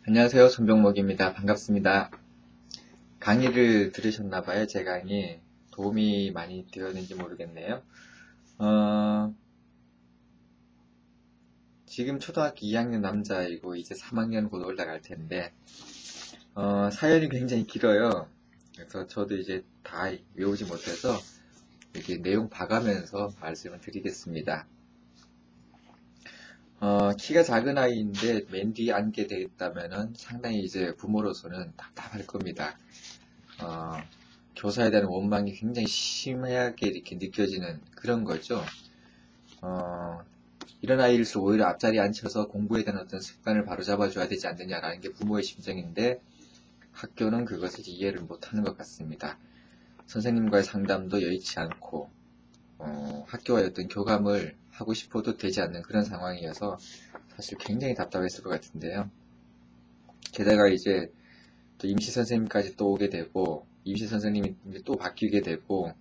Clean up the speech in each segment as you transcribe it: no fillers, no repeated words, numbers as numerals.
안녕하세요. 손병목입니다. 반갑습니다. 강의를 들으셨나봐요. 제 강의 도움이 많이 되었는지 모르겠네요. 지금 초등학교 2학년 남자이고 이제 3학년 곧 올라갈 텐데 사연이 굉장히 길어요. 그래서 저도 이제 다 외우지 못해서 이렇게 내용 봐가면서 말씀을 드리겠습니다. 키가 작은 아이인데 맨 뒤에 앉게 되어 있다면은 상당히 이제 부모로서는 답답할 겁니다. 교사에 대한 원망이 굉장히 심하게 이렇게 느껴지는 그런 거죠. 이런 아이일수록 오히려 앞자리에 앉혀서 공부에 대한 어떤 습관을 바로잡아줘야 되지 않느냐라는 게 부모의 심정인데 학교는 그것을 이해를 못하는 것 같습니다. 선생님과의 상담도 여의치 않고 학교와의 어떤 교감을 하고 싶어도 되지 않는 그런 상황이어서 사실 굉장히 답답했을 것 같은데요. 게다가 이제 또 임시 선생님까지 또 오게 되고 임시 선생님이 또 바뀌게 되고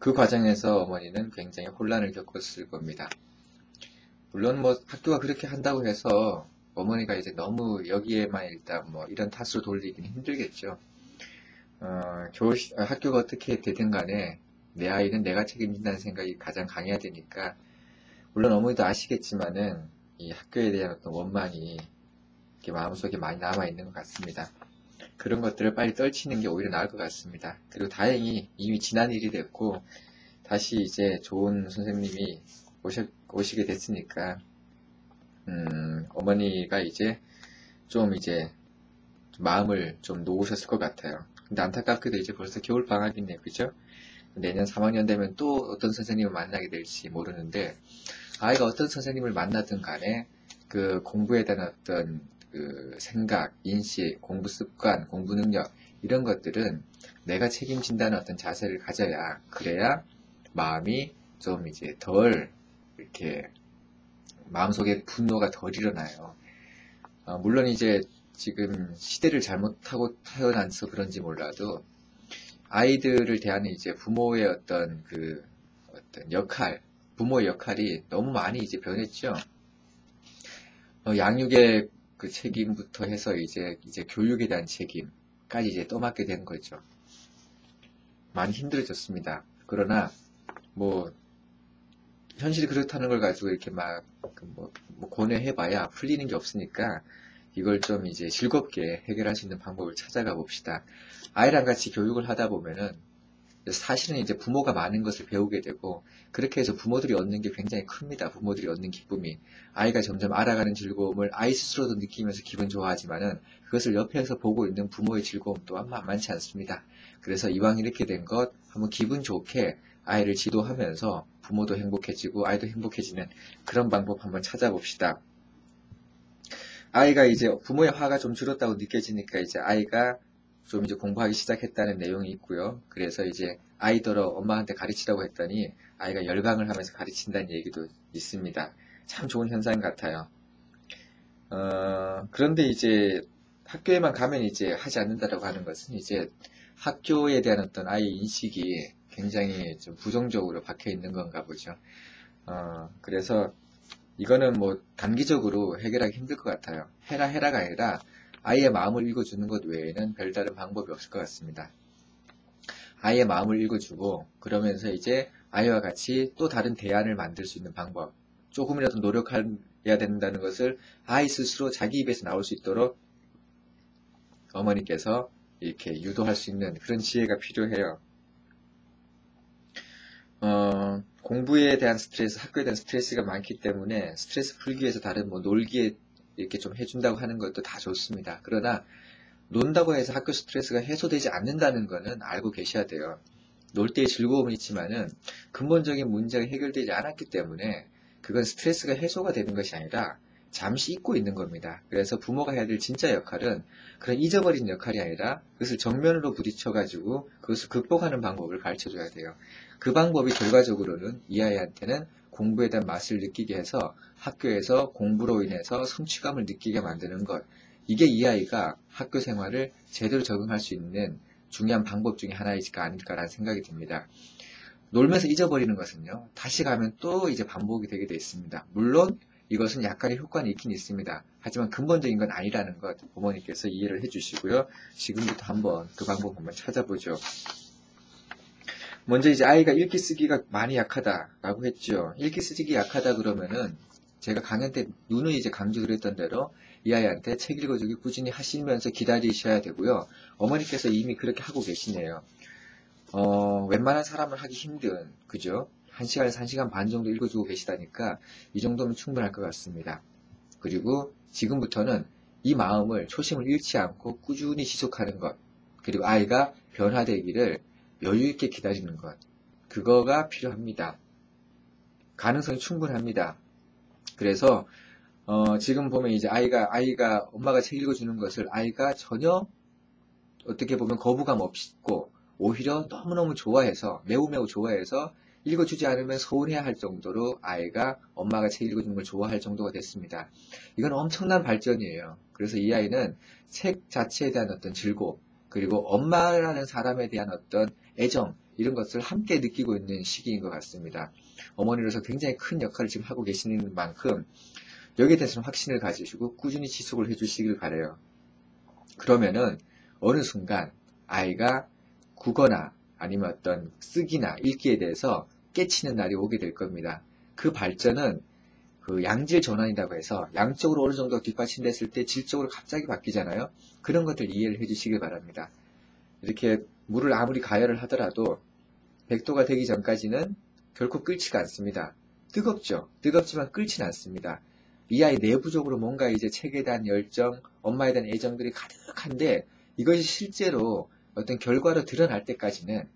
그 과정에서 어머니는 굉장히 혼란을 겪었을 겁니다. 물론 뭐 학교가 그렇게 한다고 해서 어머니가 이제 너무 여기에만 일단 뭐 이런 탓으로 돌리기는 힘들겠죠. 학교가 어떻게 되든 간에 내 아이는 내가 책임진다는 생각이 가장 강해야 되니까 물론 어머니도 아시겠지만은 이 학교에 대한 어떤 원망이 이렇게 마음속에 많이 남아있는 것 같습니다. 그런 것들을 빨리 떨치는 게 오히려 나을 것 같습니다. 그리고 다행히 이미 지난 일이 됐고 다시 이제 좋은 선생님이 오시게 됐으니까 어머니가 이제 좀 이제 마음을 좀 놓으셨을 것 같아요. 근데 안타깝게도 이제 벌써 겨울 방학이네요, 그죠? 내년 3학년 되면 또 어떤 선생님을 만나게 될지 모르는데 아이가 어떤 선생님을 만나든 간에 그 공부에 대한 어떤 그 생각, 인식, 공부 습관, 공부 능력 이런 것들은 내가 책임진다는 어떤 자세를 가져야 그래야 마음이 좀 이제 덜 이렇게 마음속에 분노가 덜 일어나요. 물론 이제 지금 시대를 잘못하고 태어나서 그런지 몰라도 아이들을 대하는 이제 부모의 어떤 그 어떤 역할, 부모의 역할이 너무 많이 이제 변했죠. 양육의 그 책임부터 해서 이제 교육에 대한 책임까지 이제 떠맡게 된 거죠. 많이 힘들어졌습니다. 그러나 뭐 현실이 그렇다는 걸 가지고 이렇게 막 고뇌해봐야 풀리는 게 없으니까 이걸 좀 이제 즐겁게 해결할 수 있는 방법을 찾아가 봅시다. 아이랑 같이 교육을 하다 보면은 사실은 이제 부모가 많은 것을 배우게 되고 그렇게 해서 부모들이 얻는 게 굉장히 큽니다. 부모들이 얻는 기쁨이 아이가 점점 알아가는 즐거움을 아이 스스로도 느끼면서 기분 좋아하지만은 그것을 옆에서 보고 있는 부모의 즐거움 또한 만만치 않습니다. 그래서 이왕 이렇게 된 것 한번 기분 좋게 아이를 지도하면서 부모도 행복해지고 아이도 행복해지는 그런 방법 한번 찾아봅시다. 아이가 이제 부모의 화가 좀 줄었다고 느껴지니까 이제 아이가 좀 이제 공부하기 시작했다는 내용이 있고요. 그래서 이제 아이더러 엄마한테 가르치라고 했더니 아이가 열광을 하면서 가르친다는 얘기도 있습니다. 참 좋은 현상 같아요. 그런데 이제 학교에만 가면 이제 하지 않는다라고 하는 것은 이제 학교에 대한 어떤 아이의 인식이 굉장히 좀 부정적으로 박혀 있는 건가 보죠. 그래서 이거는 뭐 단기적으로 해결하기 힘들 것 같아요. 해라가 아니라 아이의 마음을 읽어주는 것 외에는 별다른 방법이 없을 것 같습니다. 아이의 마음을 읽어주고 그러면서 이제 아이와 같이 또 다른 대안을 만들 수 있는 방법, 조금이라도 노력해야 된다는 것을 아이 스스로 자기 입에서 나올 수 있도록 어머니께서 이렇게 유도할 수 있는 그런 지혜가 필요해요. 공부에 대한 스트레스, 학교에 대한 스트레스가 많기 때문에 스트레스 풀기 위해서 다른 뭐 놀기에 이렇게 좀 해준다고 하는 것도 다 좋습니다. 그러나 논다고 해서 학교 스트레스가 해소되지 않는다는 것은 알고 계셔야 돼요. 놀 때의 즐거움은 있지만은 근본적인 문제가 해결되지 않았기 때문에 그건 스트레스가 해소가 되는 것이 아니라 잠시 잊고 있는 겁니다. 그래서 부모가 해야 될 진짜 역할은 그런 잊어버린 역할이 아니라 그것을 정면으로 부딪혀가지고 그것을 극복하는 방법을 가르쳐줘야 돼요. 그 방법이 결과적으로는 이 아이한테는 공부에 대한 맛을 느끼게 해서 학교에서 공부로 인해서 성취감을 느끼게 만드는 것. 이게 이 아이가 학교 생활을 제대로 적응할 수 있는 중요한 방법 중에 하나이지가 아닐까라는 생각이 듭니다. 놀면서 잊어버리는 것은요, 다시 가면 또 이제 반복이 되게 돼 있습니다. 물론 이것은 약간의 효과는 있긴 있습니다. 하지만 근본적인 건 아니라는 것 부모님께서 이해를 해주시고요. 지금부터 한번 그 방법 한번 찾아보죠. 먼저 이제 아이가 읽기 쓰기가 많이 약하다라고 했죠. 읽기 쓰기 약하다 그러면은 제가 강연 때 누누이 이제 강조드렸던 대로 이 아이한테 책 읽어주기 꾸준히 하시면서 기다리셔야 되고요. 어머니께서 이미 그렇게 하고 계시네요. 웬만한 사람은 하기 힘든, 그죠? 1시간에서 1시간 반 정도 읽어주고 계시다니까 이 정도면 충분할 것 같습니다. 그리고 지금부터는 이 마음을, 초심을 잃지 않고 꾸준히 지속하는 것, 그리고 아이가 변화되기를 여유있게 기다리는 것, 그거가 필요합니다. 가능성이 충분합니다. 그래서 지금 보면 이제 아이가 엄마가 책 읽어주는 것을 아이가 전혀 어떻게 보면 거부감 없고 오히려 너무너무 좋아해서 매우 좋아해서 읽어주지 않으면 서운해야 할 정도로 아이가 엄마가 책 읽어주는 걸 좋아할 정도가 됐습니다. 이건 엄청난 발전이에요. 그래서 이 아이는 책 자체에 대한 어떤 즐거움, 그리고 엄마라는 사람에 대한 어떤 애정, 이런 것을 함께 느끼고 있는 시기인 것 같습니다. 어머니로서 굉장히 큰 역할을 지금 하고 계시는 만큼 여기에 대해서는 확신을 가지시고 꾸준히 지속을 해주시길 바라요. 그러면은 어느 순간 아이가 국어나 아니면 어떤 쓰기나 읽기에 대해서 깨치는 날이 오게 될 겁니다. 그 발전은 그 양질 전환이라고 해서 양쪽으로 어느 정도 뒷받침됐을 때 질적으로 갑자기 바뀌잖아요. 그런 것들 이해를 해주시길 바랍니다. 이렇게 물을 아무리 가열을 하더라도 100도가 되기 전까지는 결코 끓지가 않습니다. 뜨겁죠. 뜨겁지만 끓지는 않습니다. 이 아이 내부적으로 뭔가 이제 책에 대한 열정, 엄마에 대한 애정들이 가득한데 이것이 실제로 어떤 결과로 드러날 때까지는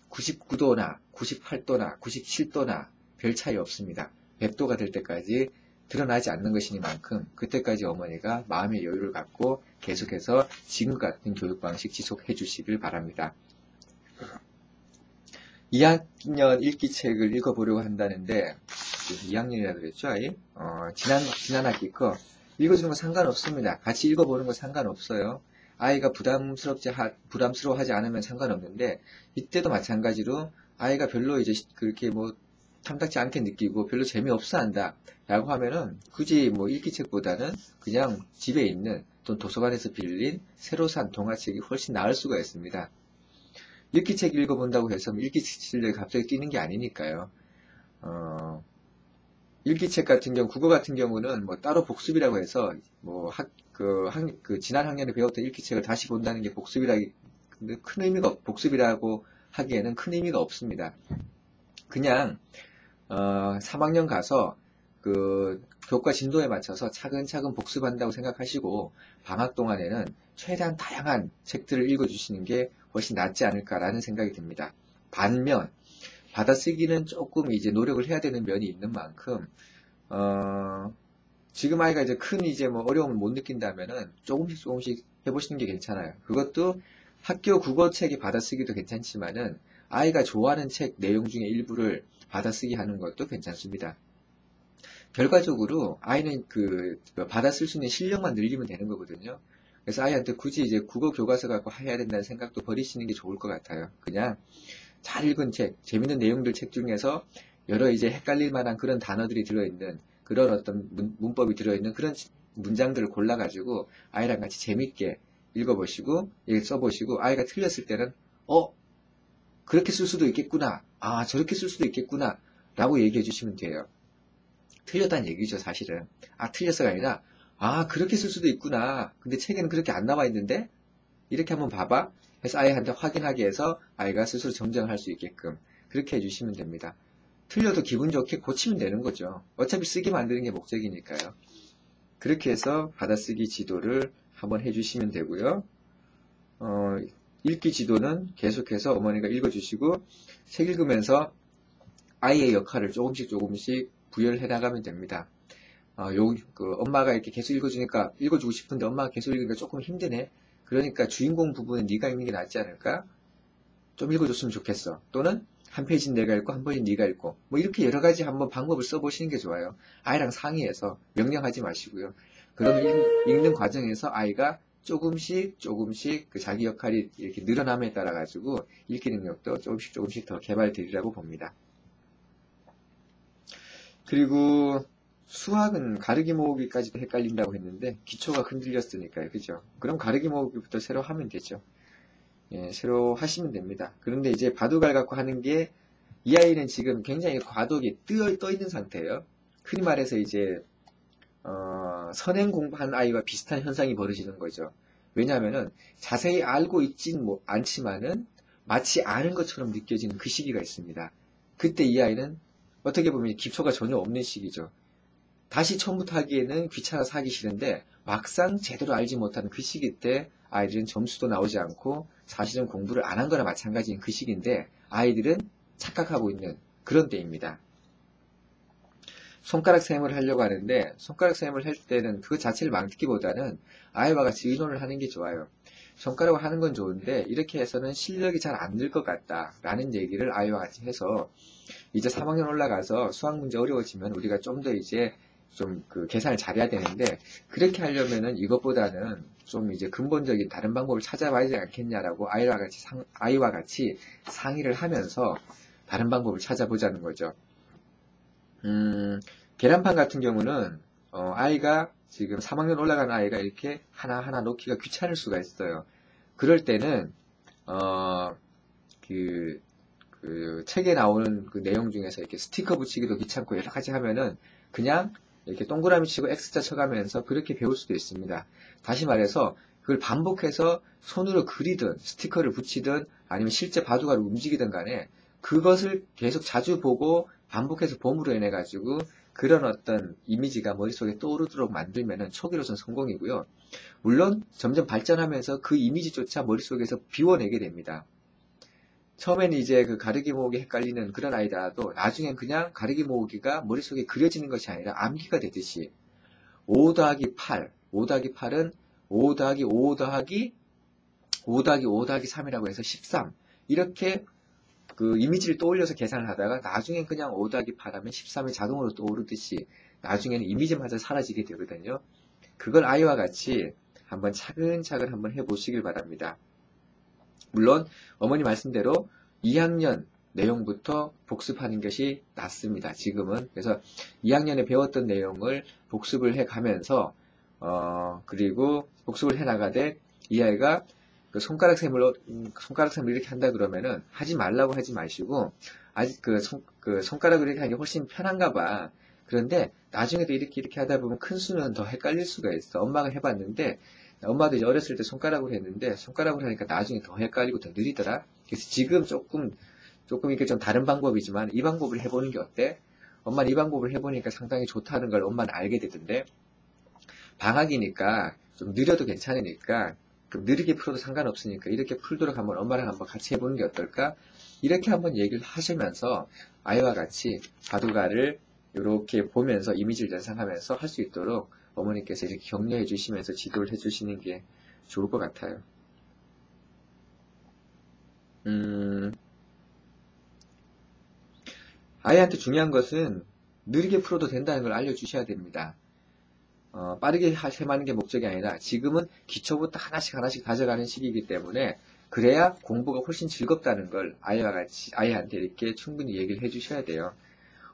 99도나 98도나 97도나 별 차이 없습니다. 100도가 될 때까지 드러나지 않는 것이니만큼 그때까지 어머니가 마음의 여유를 갖고 계속해서 지금 같은 교육 방식 지속해 주시길 바랍니다. 2학년 읽기 책을 읽어보려고 한다는데 2학년이라 그랬죠, 아이? 지난 학기 거 읽어주는 거 상관없습니다. 같이 읽어보는 거 상관없어요. 아이가 부담스러워하지 않으면 상관없는데 이때도 마찬가지로 아이가 별로 이제 그렇게 뭐 탐탁지 않게 느끼고 별로 재미없어 한다 라고 하면은 굳이 뭐 읽기책보다는 그냥 집에 있는 또 도서관에서 빌린 새로 산 동화책이 훨씬 나을 수가 있습니다. 읽기책 읽어본다고 해서 읽기책 실력이 갑자기 뛰는 게 아니니까요. 읽기책 같은 경우, 국어 같은 경우는 뭐 따로 복습이라고 해서 뭐 지난 학년에 배웠던 읽기책을 다시 본다는 게 복습이라고 하기에는 큰 의미가 없습니다. 그냥 3학년 가서 그 교과 진도에 맞춰서 차근차근 복습한다고 생각하시고 방학 동안에는 최대한 다양한 책들을 읽어주시는 게 훨씬 낫지 않을까라는 생각이 듭니다. 반면 받아쓰기는 조금 이제 노력을 해야 되는 면이 있는 만큼 지금 아이가 이제 큰 이제 뭐 어려움을 못 느낀다면은 조금씩 해보시는 게 괜찮아요. 그것도 학교 국어책이 받아쓰기도 괜찮지만은 아이가 좋아하는 책 내용 중에 일부를 받아쓰기 하는 것도 괜찮습니다. 결과적으로 아이는 받아쓸 수 있는 실력만 늘리면 되는 거거든요. 그래서 아이한테 굳이 이제 국어 교과서 갖고 해야 된다는 생각도 버리시는 게 좋을 것 같아요. 그냥 잘 읽은 책, 재밌는 내용들 책 중에서 여러 이제 헷갈릴 만한 그런 단어들이 들어있는 그런 어떤 문법이 들어있는 그런 문장들을 골라가지고 아이랑 같이 재밌게 읽어보시고 써보시고 아이가 틀렸을 때는 그렇게 쓸 수도 있겠구나, 저렇게 쓸 수도 있겠구나 라고 얘기해 주시면 돼요. 틀렸다는 얘기죠, 사실은. 틀렸어가 아니라 그렇게 쓸 수도 있구나. 근데 책에는 그렇게 안 나와 있는데 이렇게 한번 봐봐 해서 아이한테 확인하게 해서 아이가 스스로 정정할 수 있게끔 그렇게 해주시면 됩니다. 틀려도 기분 좋게 고치면 되는 거죠. 어차피 쓰게 만드는 게 목적이니까요. 그렇게 해서 받아쓰기 지도를 한번 해주시면 되고요. 읽기 지도는 계속해서 어머니가 읽어주시고 책 읽으면서 아이의 역할을 조금씩 부여를 해나가면 됩니다. 엄마가 이렇게 계속 읽어주니까 읽어주고 싶은데 엄마가 계속 읽으니까 조금 힘드네. 그러니까 주인공 부분은 네가 읽는 게 낫지 않을까? 좀 읽어줬으면 좋겠어. 또는 한 페이지는 내가 읽고 한 페이지는 네가 읽고 뭐 이렇게 여러 가지 한번 방법을 써보시는 게 좋아요. 아이랑 상의해서 명령하지 마시고요. 그런 읽는 과정에서 아이가 조금씩 그 자기 역할이 이렇게 늘어남에 따라 가지고 읽기 능력도 조금씩 더 개발되리라고 봅니다. 그리고 수학은 가르기 모으기까지도 헷갈린다고 했는데 기초가 흔들렸으니까요. 그죠? 그럼 가르기 모으기부터 새로 하면 되죠. 예, 새로 하시면 됩니다. 그런데 이제 바둑알 갖고 하는 게 이 아이는 지금 굉장히 과도하게 떠 있는 상태예요. 흔히 말해서 이제 선행 공부한 아이와 비슷한 현상이 벌어지는 거죠. 왜냐하면은 자세히 알고 있진 않지만은 마치 아는 것처럼 느껴지는 그 시기가 있습니다. 그때 이 아이는 어떻게 보면 기초가 전혀 없는 시기죠. 다시 처음부터 하기에는 귀찮아서 하기 싫은데 막상 제대로 알지 못하는 그 시기 때 아이들은 점수도 나오지 않고 사실은 공부를 안 한 거나 마찬가지인 그 시기인데 아이들은 착각하고 있는 그런 때입니다. 손가락 셈을 하려고 하는데 손가락 셈을 할 때는 그 자체를 망듣기보다는 아이와 같이 의논을 하는 게 좋아요. 손가락을 하는 건 좋은데 이렇게 해서는 실력이 잘 안 늘 것 같다 라는 얘기를 아이와 같이 해서 이제 3학년 올라가서 수학 문제 어려워지면 우리가 좀 더 이제 좀 그 계산을 잘해야 되는데 그렇게 하려면은 이것보다는 좀 이제 근본적인 다른 방법을 찾아봐야 되지 않겠냐라고 아이와 같이 상의를 하면서 다른 방법을 찾아보자는 거죠. 계란판 같은 경우는 아이가 지금 3학년 올라가는 아이가 이렇게 하나하나 놓기가 귀찮을 수가 있어요. 그럴 때는 그 책에 나오는 그 내용 중에서 이렇게 스티커 붙이기도 귀찮고 여러 가지 하면은 그냥 이렇게 동그라미 치고 X자 쳐가면서 그렇게 배울 수도 있습니다. 다시 말해서 그걸 반복해서 손으로 그리든 스티커를 붙이든 아니면 실제 바둑알을 움직이든 간에 그것을 계속 자주 보고 반복해서 봄으로 인해 가지고 그런 어떤 이미지가 머릿속에 떠오르도록 만들면은 초기로선 성공이고요. 물론 점점 발전하면서 그 이미지조차 머릿속에서 비워내게 됩니다. 처음에는 이제 그 가르기 모으기 헷갈리는 그런 아이들도 나중엔 그냥 가르기 모으기가 머릿속에 그려지는 것이 아니라 암기가 되듯이 5 더하기 8, 5 더하기 8은 5 더하기 5 더하기 5 더하기 5 더하기 3이라고 해서 13 이렇게 그 이미지를 떠올려서 계산을 하다가 나중엔 그냥 5 더하기 8 하면 13이 자동으로 떠오르듯이 나중에는 이미지마저 사라지게 되거든요. 그걸 아이와 같이 한번 차근차근 한번 해보시길 바랍니다. 물론 어머니 말씀대로 2학년 내용부터 복습하는 것이 낫습니다. 지금은. 그래서 2학년에 배웠던 내용을 복습을 해가면서 그리고 복습을 해나가되 이 아이가 그 손가락 셈을 이렇게 한다 그러면은 하지 말라고 하지 마시고 아직 그 손가락을 이렇게 하는 게 훨씬 편한가 봐. 그런데 나중에도 이렇게 하다 보면 큰 수는 더 헷갈릴 수가 있어. 엄마가 해봤는데 엄마도 이제 어렸을 때 손가락으로 했는데 손가락으로 하니까 나중에 더 헷갈리고 더 느리더라. 그래서 지금 조금 이렇게 좀 다른 방법이지만 이 방법을 해보는 게 어때? 엄마는 이 방법을 해보니까 상당히 좋다는 걸 엄마는 알게 되던데 방학이니까 좀 느려도 괜찮으니까 느리게 풀어도 상관없으니까 이렇게 풀도록 한번 엄마랑 한번 같이 해보는 게 어떨까? 이렇게 한번 얘기를 하시면서 아이와 같이 바둑알을 이렇게 보면서 이미지를 연상하면서 할 수 있도록 어머니께서 이렇게 격려해 주시면서 지도를 해 주시는 게 좋을 것 같아요. 아이한테 중요한 것은 느리게 풀어도 된다는 걸 알려주셔야 됩니다. 빠르게 셈하는 게 목적이 아니라 지금은 기초부터 하나씩 가져가는 시기이기 때문에 그래야 공부가 훨씬 즐겁다는 걸 아이와 같이 아이한테 이렇게 충분히 얘기를 해주셔야 돼요.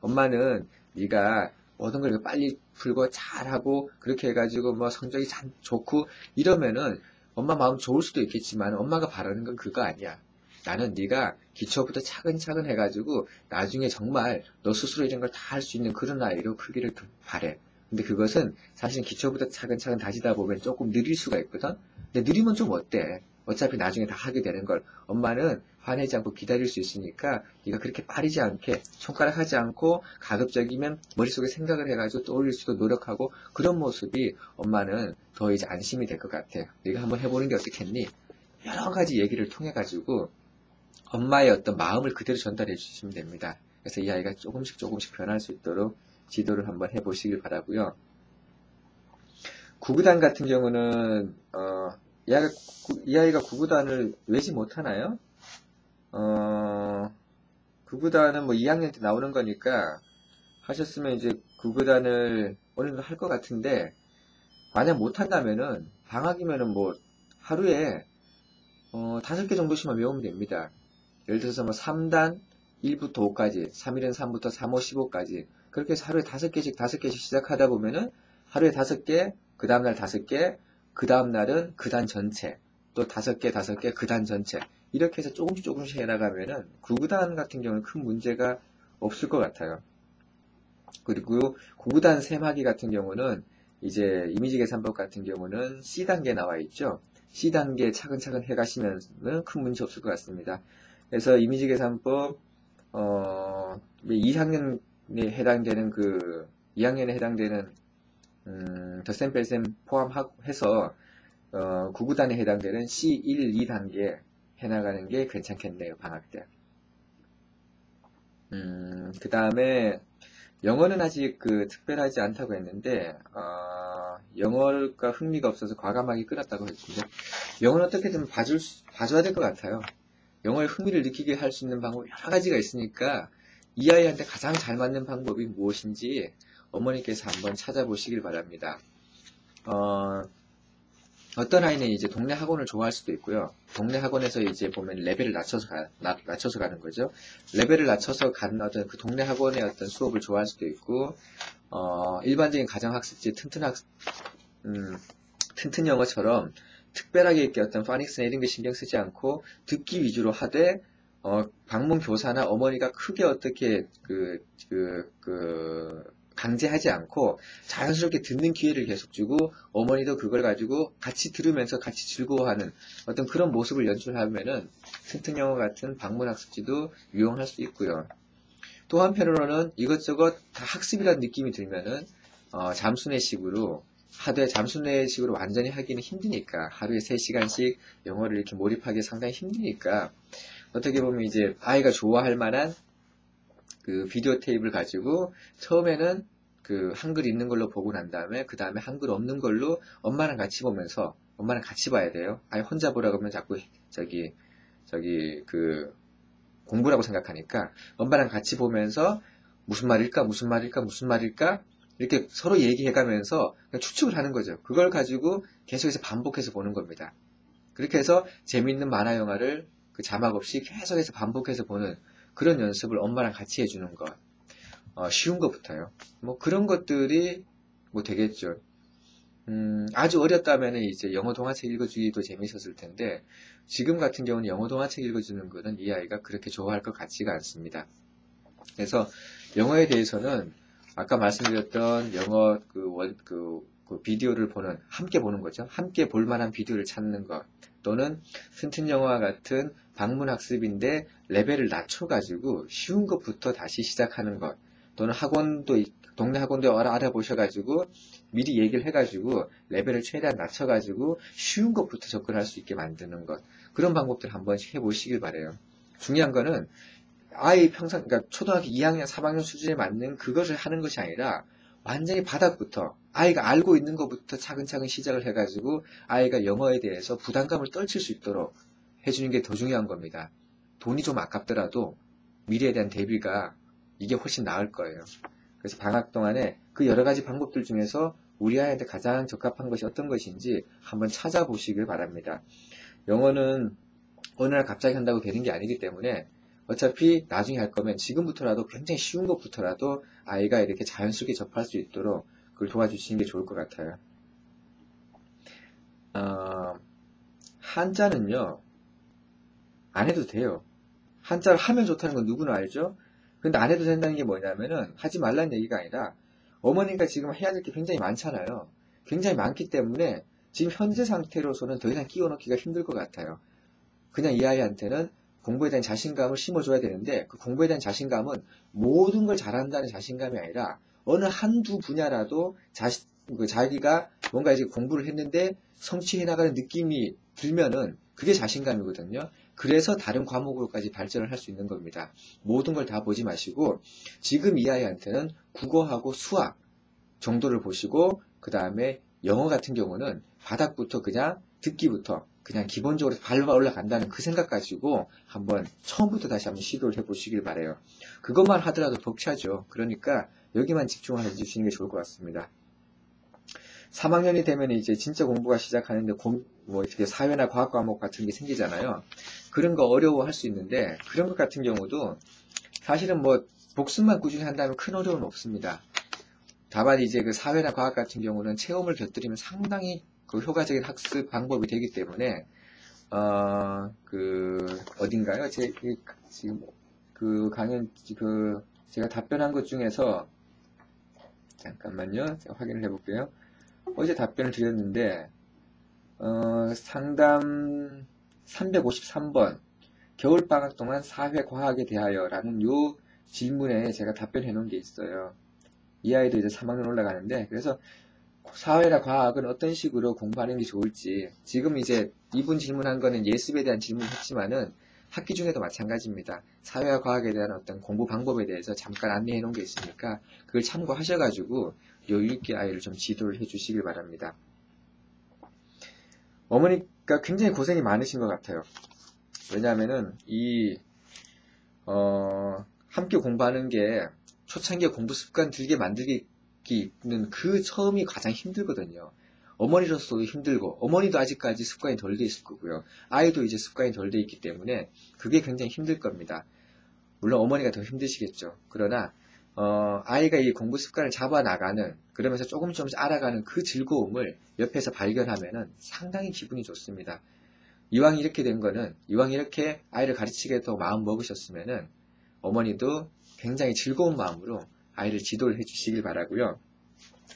엄마는 네가 모든 걸 빨리 풀고 잘하고 그렇게 해가지고 뭐 성적이 참 좋고 이러면은 엄마 마음 좋을 수도 있겠지만 엄마가 바라는 건 그거 아니야. 나는 네가 기초부터 차근차근 해가지고 나중에 정말 너 스스로 이런 걸 다 할 수 있는 그런 아이로 크기를 바래. 근데 그것은 사실 기초부터 차근차근 다지다 보면 조금 느릴 수가 있거든. 근데 느리면 좀 어때? 어차피 나중에 다 하게 되는 걸 엄마는 화내지 않고 기다릴 수 있으니까 네가 그렇게 빠르지 않게 손가락 하지 않고 가급적이면 머릿속에 생각을 해가지고 떠올릴 수도 노력하고 그런 모습이 엄마는 더 이제 안심이 될 것 같아. 네가 한번 해보는 게 어떻겠니? 여러 가지 얘기를 통해 가지고 엄마의 어떤 마음을 그대로 전달해 주시면 됩니다. 그래서 이 아이가 조금씩 변할 수 있도록 지도를 한번 해보시길 바라고요. 구구단 같은 경우는 이 아이가 구구단을 외지 못하나요? 구구단은 뭐 2학년 때 나오는 거니까 하셨으면 이제 구구단을 어느 정도 할 것 같은데 만약 못한다면은 방학이면은 뭐 하루에 5개 정도씩만 외우면 됩니다. 예를 들어서 뭐 3단 1부터 5까지 3일은 3부터 3, 5, 15까지 그렇게 해서 하루에 5개씩 시작하다 보면은 하루에 5개, 그 다음날 5개, 그 다음날은 그 단 전체, 또 5개, 그 단 전체. 이렇게 해서 조금씩 해나가면은 구구단 같은 경우는 큰 문제가 없을 것 같아요. 그리고 구구단 세마기 같은 경우는 이제 이미지 계산법 같은 경우는 C단계 나와 있죠. C단계 차근차근 해가시면 큰 문제 없을 것 같습니다. 그래서 이미지 계산법 2학년에 해당되는 2학년에 해당되는 덧셈 뺄셈 포함해서 구구단에 해당되는 C1, 2단계 해나가는 게 괜찮겠네요. 방학 때. 그 다음에 영어는 아직 특별하지 않다고 했는데 영어가 흥미가 없어서 과감하게 끊었다고 했는데 영어는 어떻게든 봐줘야 될 것 같아요. 영어에 흥미를 느끼게 할 수 있는 방법이 여러 가지가 있으니까 이 아이한테 가장 잘 맞는 방법이 무엇인지 어머니께서 한번 찾아보시길 바랍니다. 어떤 아이는 이제 동네 학원을 좋아할 수도 있고요. 동네 학원에서 이제 보면 레벨을 낮춰서 가는 거죠. 레벨을 낮춰서 가는 어떤 그 동네 학원의 어떤 수업을 좋아할 수도 있고, 일반적인 가정학습지 튼튼 영어처럼 특별하게 이렇게 어떤 파닉스나 이런 게 신경 쓰지 않고 듣기 위주로 하되, 방문 교사나 어머니가 크게 어떻게 강제하지 않고 자연스럽게 듣는 기회를 계속 주고 어머니도 그걸 가지고 같이 들으면서 같이 즐거워하는 어떤 그런 모습을 연출하면은 튼튼 영어 같은 방문 학습지도 유용할 수 있고요. 또 한편으로는 이것저것 다 학습이라는 느낌이 들면은 잠수내식으로 하되 잠수내식으로 완전히 하기는 힘드니까 하루에 3시간씩 영어를 이렇게 몰입하기 상당히 힘드니까 어떻게 보면 이제 아이가 좋아할 만한 비디오 테이프를 가지고 처음에는 한글 있는 걸로 보고 난 다음에 그 다음에 한글 없는 걸로 엄마랑 같이 보면서 엄마랑 같이 봐야 돼요. 아예 혼자 보라고 하면 자꾸 공부라고 생각하니까 엄마랑 같이 보면서 무슨 말일까 이렇게 서로 얘기해가면서 추측을 하는 거죠. 그걸 가지고 계속해서 반복해서 보는 겁니다. 그렇게 해서 재미있는 만화 영화를 자막 없이 계속해서 반복해서 보는 그런 연습을 엄마랑 같이 해주는 것. 쉬운 것부터요. 그런 것들이 되겠죠. 아주 어렸다면 이제 영어 동화책 읽어주기도 재밌었을 텐데, 지금 같은 경우는 영어 동화책 읽어주는 거는 이 아이가 그렇게 좋아할 것 같지가 않습니다. 그래서 영어에 대해서는 아까 말씀드렸던 영어 비디오를 함께 보는 거죠. 함께 볼 만한 비디오를 찾는 것. 또는 튼튼 영어와 같은 방문 학습인데 레벨을 낮춰가지고 쉬운 것부터 다시 시작하는 것. 또는 동네 학원도 알아보셔가지고 미리 얘기를 해가지고 레벨을 최대한 낮춰가지고 쉬운 것부터 접근할 수 있게 만드는 것. 그런 방법들 한번 해보시길 바래요. 중요한 거는 아이 그러니까 초등학교 2학년, 3학년 수준에 맞는 그것을 하는 것이 아니라 완전히 바닥부터 아이가 알고 있는 것부터 차근차근 시작을 해가지고 아이가 영어에 대해서 부담감을 떨칠 수 있도록 해주는 게 더 중요한 겁니다. 돈이 좀 아깝더라도 미래에 대한 대비가 이게 훨씬 나을 거예요. 그래서 방학 동안에 그 여러 가지 방법들 중에서 우리 아이한테 가장 적합한 것이 어떤 것인지 한번 찾아보시길 바랍니다. 영어는 어느 날 갑자기 한다고 되는 게 아니기 때문에 어차피 나중에 할 거면 지금부터라도 굉장히 쉬운 것부터라도 아이가 이렇게 자연스럽게 접할 수 있도록 그걸 도와주시는 게 좋을 것 같아요. 한자는요, 안 해도 돼요. 한자를 하면 좋다는 건 누구나 알죠? 근데 안 해도 된다는 게 뭐냐면은 하지 말라는 얘기가 아니라 어머니가 지금 해야 될 게 굉장히 많잖아요. 굉장히 많기 때문에 지금 현재 상태로서는 더 이상 끼워 넣기가 힘들 것 같아요. 그냥 이 아이한테는 공부에 대한 자신감을 심어줘야 되는데 그 공부에 대한 자신감은 모든 걸 잘한다는 자신감이 아니라 어느 한두 분야라도 자기가 뭔가 이제 공부를 했는데 성취해 나가는 느낌이 들면은 그게 자신감이거든요. 그래서 다른 과목으로까지 발전을 할 수 있는 겁니다. 모든 걸 다 보지 마시고 지금 이 아이한테는 국어하고 수학 정도를 보시고 그 다음에 영어 같은 경우는 바닥부터 그냥 듣기부터 그냥 기본적으로 밟아 올라간다는 그 생각 가지고 한번 처음부터 다시 한번 시도를 해보시길 바래요. 그것만 하더라도 벅차죠. 그러니까 여기만 집중을 해주시는 게 좋을 것 같습니다. 3학년이 되면 이제 진짜 공부가 시작하는데 이렇게 사회나 과학 과목 같은 게 생기잖아요. 그런 거 어려워할 수 있는데 그런 것 같은 경우도 사실은 복습만 꾸준히 한다면 큰 어려움은 없습니다. 다만 이제 그 사회나 과학 같은 경우는 체험을 곁들이면 상당히 그 효과적인 학습 방법이 되기 때문에 어딘가요? 지금 그 강연 제가 답변한 것 중에서 잠깐만요. 제가 확인을 해볼게요. 어제 답변을 드렸는데 상담 353번 겨울방학 동안 사회과학에 대하여 라는 요 질문에 제가 답변해 놓은 게 있어요. 이 아이도 이제 3학년 올라가는데, 그래서 사회나 과학은 어떤 식으로 공부하는 게 좋을지, 지금 이제 이분 질문한 거는 예습에 대한 질문을 했지만은 학기 중에도 마찬가지입니다. 사회와 과학에 대한 어떤 공부 방법에 대해서 잠깐 안내해 놓은 게 있으니까 그걸 참고하셔가지고 여유 있게 아이를 좀 지도를 해 주시길 바랍니다. 어머니가 굉장히 고생이 많으신 것 같아요. 왜냐하면은 함께 공부하는 게 초창기에 공부 습관 들게 만들기는 그 처음이 가장 힘들거든요. 어머니로서도 힘들고, 어머니도 아직까지 습관이 덜 돼 있을 거고요. 아이도 이제 습관이 덜 돼 있기 때문에 그게 굉장히 힘들 겁니다. 물론 어머니가 더 힘드시겠죠. 그러나 아이가 이 공부 습관을 잡아나가는, 그러면서 조금씩 알아가는 그 즐거움을 옆에서 발견하면은 상당히 기분이 좋습니다. 이왕 이렇게 된 거는, 이왕 이렇게 아이를 가르치겠다고 마음 먹으셨으면은 어머니도 굉장히 즐거운 마음으로 아이를 지도를 해주시길 바라고요.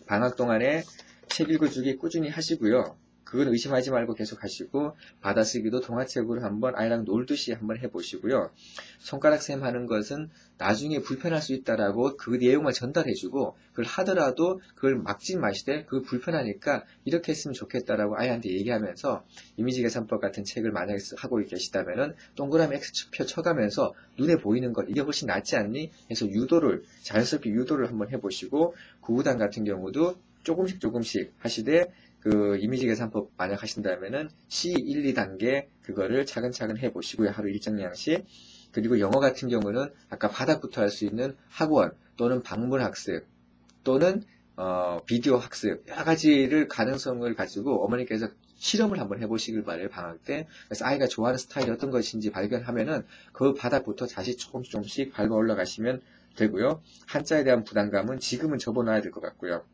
방학 동안에 책 읽어주기 꾸준히 하시고요. 그건 의심하지 말고 계속 하시고, 받아쓰기도 동화책으로 한번 아이랑 놀듯이 한번 해보시고요. 손가락쌤 하는 것은 나중에 불편할 수 있다라고 그 내용을 전달해주고, 그걸 하더라도 그걸 막지 마시되, 그거 불편하니까 이렇게 했으면 좋겠다라고 아이한테 얘기하면서 이미지계산법 같은 책을 만약에 하고 계시다면은 동그라미 X표 쳐가면서 눈에 보이는 것, 이게 훨씬 낫지 않니? 해서 자연스럽게 유도를 한번 해보시고, 구구단 같은 경우도 조금씩 하시되, 그 이미지계산법 만약 하신다면은 C1, 2단계 그거를 차근차근 해보시고요. 하루 일정량씩. 그리고 영어 같은 경우는 아까 바닥부터 할 수 있는 학원 또는 방문학습 또는 비디오 학습, 여러 가지를 가능성을 가지고 어머니께서 실험을 한번 해보시길 바래요. 방학 때. 그래서 아이가 좋아하는 스타일이 어떤 것인지 발견하면은 그 바닥부터 다시 조금씩 밟아 올라가시면 되고요. 한자에 대한 부담감은 지금은 접어놔야 될 것 같고요.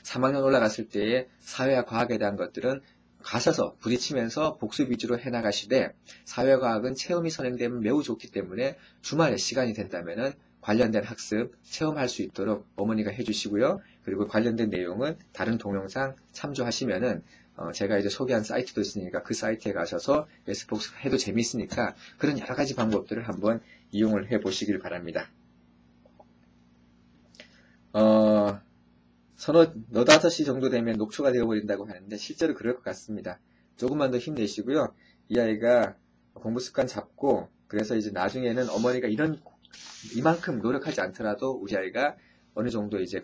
3학년 올라갔을 때의 사회와 과학에 대한 것들은 가셔서 부딪히면서 복습 위주로 해나가시되, 사회과학은 체험이 선행되면 매우 좋기 때문에 주말에 시간이 된다면은 관련된 학습, 체험할 수 있도록 어머니가 해주시고요. 그리고 관련된 내용은 다른 동영상 참조하시면은 제가 이제 소개한 사이트도 있으니까 그 사이트에 가셔서 예습복습 해도 재밌으니까 그런 여러 가지 방법들을 한번 이용을 해 보시길 바랍니다. 너다섯 시 정도 되면 녹초가 되어버린다고 하는데 실제로 그럴 것 같습니다. 조금만 더 힘내시고요. 이 아이가 공부 습관 잡고, 그래서 이제 나중에는 어머니가 이만큼 노력하지 않더라도 우리 아이가 어느 정도 이제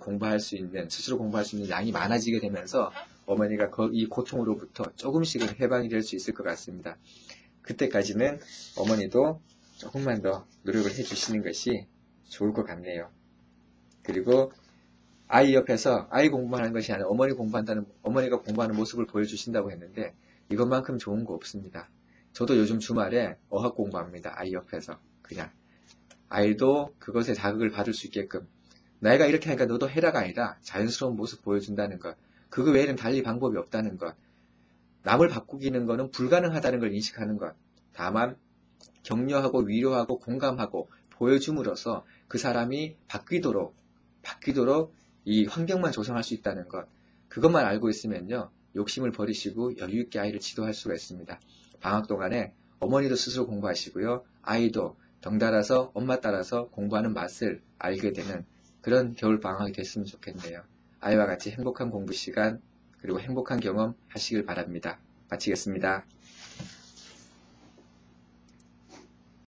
스스로 공부할 수 있는 양이 많아지게 되면서 어머니가 이 고통으로부터 조금씩은 해방이 될 수 있을 것 같습니다. 그때까지는 어머니도 조금만 더 노력을 해주시는 것이 좋을 것 같네요. 그리고 아이 옆에서 아이 공부만 하는 것이 아니라 어머니가 공부하는 모습을 보여주신다고 했는데 이것만큼 좋은 거 없습니다. 저도 요즘 주말에 어학 공부합니다. 아이 옆에서. 그냥 아이도 그것에 자극을 받을 수 있게끔, 내가 이렇게 하니까 너도 해라가 아니라 자연스러운 모습 보여준다는 것, 그거 외에는 달리 방법이 없다는 것, 남을 바꾸기는 것은 불가능하다는 걸 인식하는 것, 다만 격려하고 위로하고 공감하고 보여줌으로써 그 사람이 바뀌도록 이 환경만 조성할 수 있다는 것, 그것만 알고 있으면요, 욕심을 버리시고 여유있게 아이를 지도할 수가 있습니다. 방학 동안에 어머니도 스스로 공부하시고요, 아이도 덩달아서 엄마 따라서 공부하는 맛을 알게 되는 그런 겨울 방학이 됐으면 좋겠네요. 아이와 같이 행복한 공부 시간, 그리고 행복한 경험 하시길 바랍니다. 마치겠습니다.